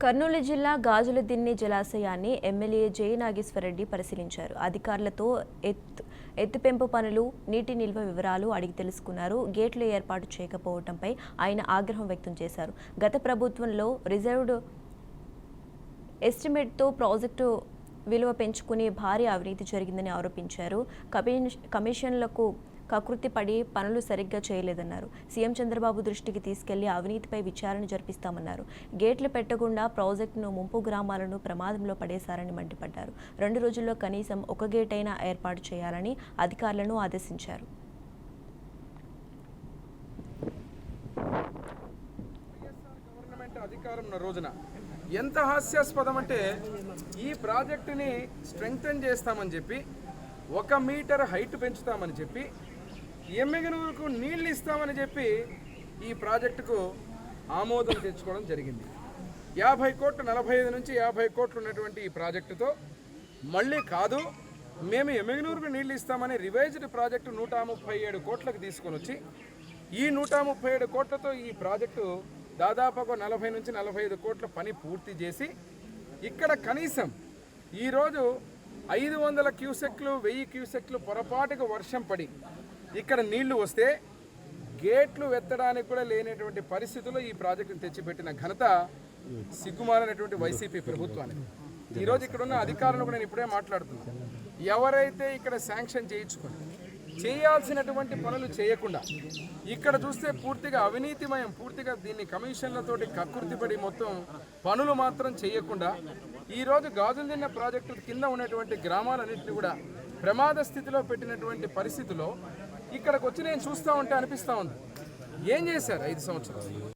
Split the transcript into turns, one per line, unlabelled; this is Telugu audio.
కర్నూలు జిల్లా గాజులదిన్నె జలాశయాన్ని ఎమ్మెల్యే జె నాగేశ్వరరెడ్డి పరిశీలించారు. అధికారులతో ఎత్తిపెంపు పనులు, నీటి నిల్వ వివరాలు అడిగి తెలుసుకున్నారు. గేట్లు ఏర్పాటు చేయకపోవడంపై ఆయన ఆగ్రహం వ్యక్తం చేశారు. గత ప్రభుత్వంలో రిజర్వ్డ్ ఎస్టిమేట్తో ప్రాజెక్టు విలువ పెంచుకుని భారీ అవినీతి జరిగిందని ఆరోపించారు. కమిషన్లకు కకృతి పడి పనులు సరిగ్గా చేయలేదన్నారు. సీఎం చంద్రబాబు దృష్టికి తీసుకెళ్లి అవినీతిపై విచారణ జరిపిస్తామన్నారు. గేట్లు పెట్టకుండా ప్రాజెక్టును ముంపు గ్రామాలను ప్రమాదంలో పడేశారని మండిపడ్డారు. 2 రోజుల్లో కనీసం ఒక గేట్ అయినా ఏర్పాటు చేయాలని అధికారులను ఆదేశించారు.
అధికారం రోజున ఎంత హాస్యాస్పదం అంటే ఈ ప్రాజెక్టుని స్ట్రెంగ్తన్ చేస్తామని చెప్పి 1 మీటర్ హైట్ పెంచుతామని చెప్పి ఎమ్మెగనూరుకు నీళ్లు ఇస్తామని చెప్పి ఈ ప్రాజెక్టుకు ఆమోదం తెచ్చుకోవడం జరిగింది. 50 కోట్లు 45 నుంచి 50 కోట్లు ఉన్నటువంటి ఈ ప్రాజెక్టుతో మళ్ళీ కాదు మేము ఎమ్మెగనూరుకు నీళ్లు ఇస్తామని రివైజ్డ్ ప్రాజెక్టు 137 కోట్లకు తీసుకొని వచ్చి ఈ 137 కోట్లతో ఈ ప్రాజెక్టు దాదాపు 40 నుంచి 45 కోట్ల పని పూర్తి చేసి ఇక్కడ కనీసం ఈరోజు 500 క్యూసెక్లు 1000 క్యూసెక్లు పొరపాటుగా వర్షం పడి ఇక్కడ నీళ్లు వస్తే గేట్లు వెత్తడానికి కూడా లేనటువంటి పరిస్థితుల్లో ఈ ప్రాజెక్టును తెచ్చిపెట్టిన ఘనత సిగ్గుమాలినటువంటి వైసీపీ ప్రభుత్వానికి. ఈరోజు ఇక్కడ ఉన్న అధికారులు కూడా నేను ఇప్పుడే మాట్లాడుతున్నాను. ఎవరైతే ఇక్కడ శాంక్షన్ చేయించుకొని చేయాల్సినటువంటి పనులు చేయకుండా ఇక్కడ చూస్తే పూర్తిగా అవినీతిమయం, పూర్తిగా దీన్ని కమిషన్లతోటి కక్కుర్తిపడి మొత్తం పనులు మాత్రం చేయకుండా ఈరోజు గాజులదిన్నె ప్రాజెక్టు కింద ఉన్నటువంటి గ్రామాలన్నింటినీ కూడా ప్రమాద స్థితిలో పెట్టినటువంటి పరిస్థితిలో ఇక్కడికి వచ్చి నేను చూస్తూ ఉంటే అనిపిస్తూ ఉంది ఏం చేశారు 5 సంవత్సరాలు.